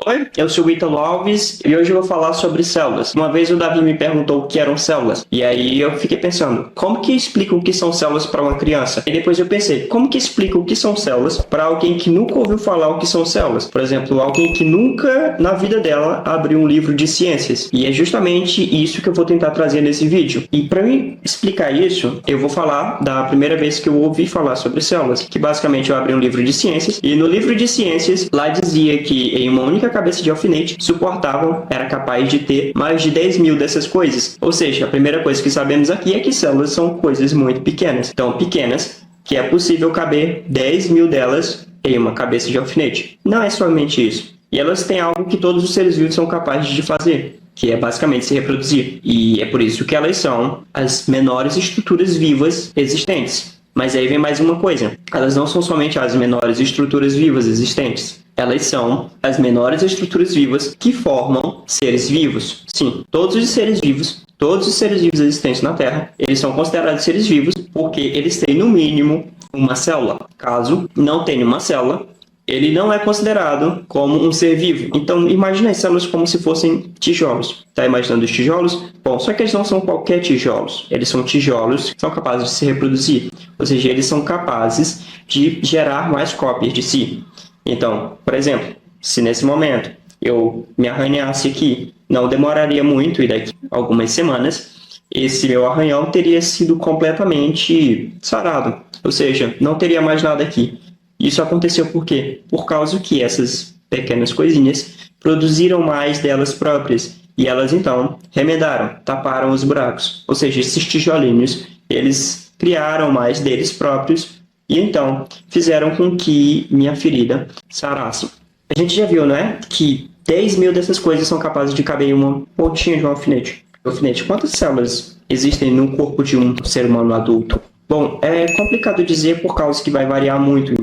Oi, eu sou o Ítalo Alves e hoje eu vou falar sobre células. Uma vez o Davi me perguntou o que eram células, e aí eu fiquei pensando, como que explica o que são células para uma criança? E depois eu pensei, como que explica o que são células para alguém que nunca ouviu falar o que são células? Por exemplo, alguém que nunca na vida dela abriu um livro de ciências. E é justamente isso que eu vou tentar trazer nesse vídeo. E para mim explicar isso, eu vou falar da primeira vez que eu ouvi falar sobre células, que basicamente eu abri um livro de ciências, e no livro de ciências lá dizia que em uma única cabeça de alfinete era capaz de ter mais de 10 mil dessas coisas. Ou seja, a primeira coisa que sabemos aqui é que células são coisas muito pequenas. Tão pequenas que é possível caber 10 mil delas em uma cabeça de alfinete. Não é somente isso. E elas têm algo que todos os seres vivos são capazes de fazer, que é basicamente se reproduzir. E é por isso que elas são as menores estruturas vivas existentes. Mas aí vem mais uma coisa. Elas não são somente as menores estruturas vivas existentes. Elas são as menores estruturas vivas que formam seres vivos. Sim, todos os seres vivos existentes na Terra, eles são considerados seres vivos porque eles têm, no mínimo, uma célula. Caso não tenha uma célula, ele não é considerado como um ser vivo. Então, imagine as células como se fossem tijolos. Está imaginando os tijolos? Bom, só que eles não são qualquer tijolos. Eles são tijolos que são capazes de se reproduzir. Ou seja, eles são capazes de gerar mais cópias de si. Então, por exemplo, se nesse momento eu me arranhasse aqui, não demoraria muito, e daqui a algumas semanas, esse meu arranhão teria sido completamente sarado. Ou seja, não teria mais nada aqui. Isso aconteceu por quê? Por causa que essas pequenas coisinhas produziram mais delas próprias. E elas, então, remendaram, taparam os buracos. Ou seja, esses tijolinhos, eles criaram mais deles próprios e, então, fizeram com que minha ferida sarasse. A gente já viu, não é? Que 10 mil dessas coisas são capazes de caber em uma pontinha de um alfinete. Quantas células existem no corpo de um ser humano adulto? Bom, é complicado dizer por causa que vai variar muito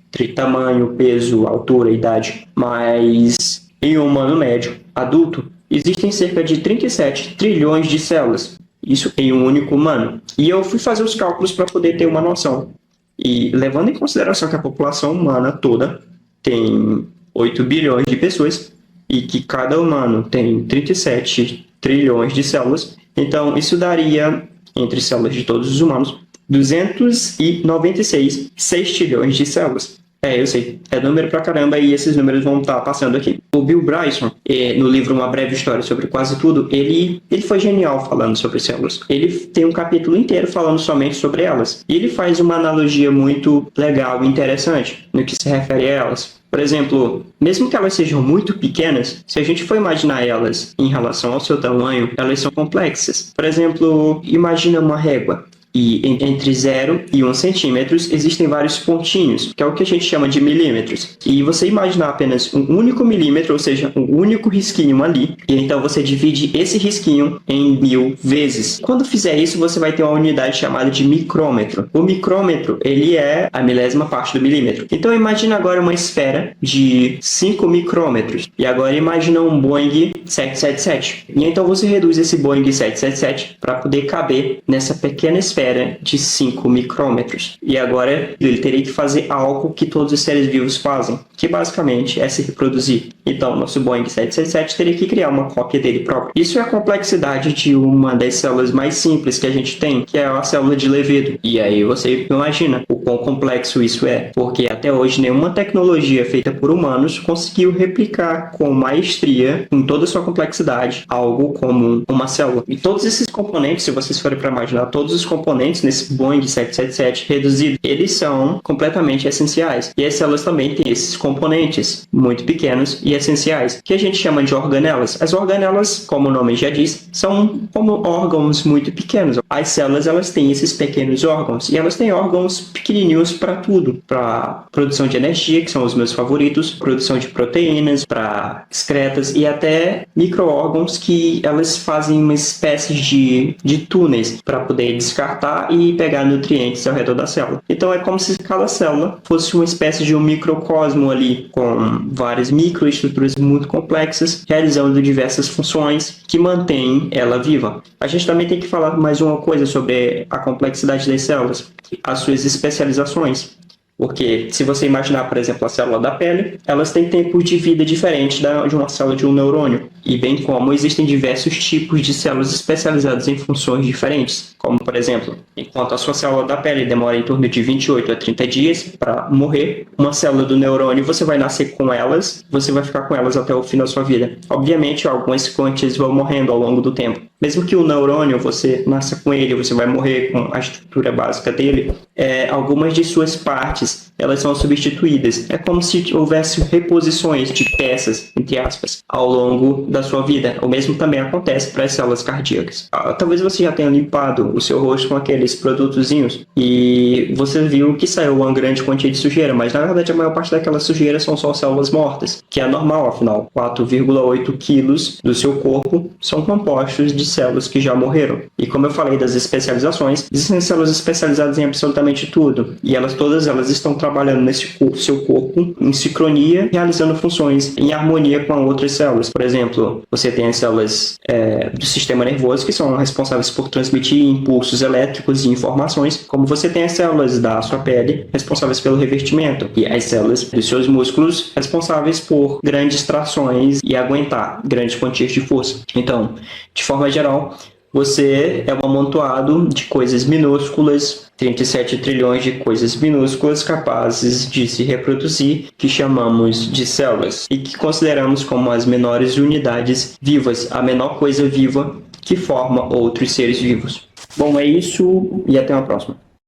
entre tamanho, peso, altura, idade, mas em um humano médio adulto, existem cerca de 37 trilhões de células, isso em um único humano. E eu fui fazer os cálculos para poder ter uma noção. E levando em consideração que a população humana toda tem 8 bilhões de pessoas e que cada humano tem 37 trilhões de células, então isso daria, entre células de todos os humanos, 296 sextilhões de células. Eu sei, é número pra caramba e esses números vão estar passando aqui. O Bill Bryson, no livro Uma Breve História sobre Quase Tudo, ele foi genial falando sobre células. Ele tem um capítulo inteiro falando somente sobre elas. E ele faz uma analogia muito legal e interessante no que se refere a elas. Por exemplo, mesmo que elas sejam muito pequenas, se a gente for imaginar elas em relação ao seu tamanho, elas são complexas. Por exemplo, imagina uma régua. E entre 0 e 1 centímetros existem vários pontinhos, que é o que a gente chama de milímetros. E você imaginar apenas um único milímetro, ou seja, um único risquinho ali, e então você divide esse risquinho em 1000 vezes. Quando fizer isso, você vai ter uma unidade chamada de micrômetro. O micrômetro, ele é a milésima parte do milímetro. Então imagina agora uma esfera de 5 micrômetros. E agora imagina um Boeing 777. E então você reduz esse Boeing 777 para poder caber nessa pequena esfera de 5 micrômetros. E agora ele teria que fazer algo que todos os seres vivos fazem, que basicamente é se reproduzir. Então, nosso Boeing 777 teria que criar uma cópia dele próprio. Isso é a complexidade de uma das células mais simples que a gente tem, que é a célula de Levedo. E aí você imagina o quão complexo isso é, porque até hoje nenhuma tecnologia feita por humanos conseguiu replicar com maestria, com toda a sua complexidade, algo como uma célula. E todos esses componentes, se vocês forem para imaginar, todos os componentes nesse Boeing 777 reduzido, eles são completamente essenciais. E as células também têm esses componentes muito pequenos e essenciais, que a gente chama de organelas. As organelas, como o nome já diz, são como órgãos muito pequenos. As células, elas têm esses pequenos órgãos, e elas têm órgãos pequenininhos para tudo, para produção de energia, que são os meus favoritos, produção de proteínas, para excretas e até micro-órgãos que elas fazem uma espécie de túneis para poder descartar e pegar nutrientes ao redor da célula. Então é como se cada célula fosse uma espécie de um microcosmo ali, com várias microestruturas muito complexas, realizando diversas funções que mantêm ela viva. A gente também tem que falar mais uma coisa sobre a complexidade das células, as suas especializações. Porque se você imaginar, por exemplo, a célula da pele, elas têm tempos de vida diferentes de uma célula de um neurônio. E bem como existem diversos tipos de células especializadas em funções diferentes. Como, por exemplo, enquanto a sua célula da pele demora em torno de 28 a 30 dias para morrer, uma célula do neurônio você vai nascer com elas, você vai ficar com elas até o fim da sua vida. Obviamente, algumas sequências vão morrendo ao longo do tempo. Mesmo que o neurônio, você nasça com ele, você vai morrer com a estrutura básica dele, algumas de suas partes, elas são substituídas. É como se houvesse reposições de peças, entre aspas, ao longo da sua vida. O mesmo também acontece para as células cardíacas. Talvez você já tenha limpado o seu rosto com aqueles produtozinhos e você viu que saiu uma grande quantia de sujeira, mas na verdade a maior parte daquela sujeira são só células mortas, que é normal, afinal. 4,8 quilos do seu corpo são compostos de células que já morreram. E como eu falei das especializações, existem células especializadas em absolutamente tudo, e todas elas estão trabalhando nesse seu corpo em sincronia, realizando funções em harmonia com outras células. Por exemplo, você tem as células do sistema nervoso que são responsáveis por transmitir impulsos elétricos e informações, como você tem as células da sua pele responsáveis pelo revestimento, e as células dos seus músculos responsáveis por grandes trações e aguentar grandes quantias de força. Então, de forma geral, você é um amontoado de coisas minúsculas, 37 trilhões de coisas minúsculas capazes de se reproduzir, que chamamos de células, e que consideramos como as menores unidades vivas, a menor coisa viva que forma outros seres vivos. Bom, é isso e até uma próxima.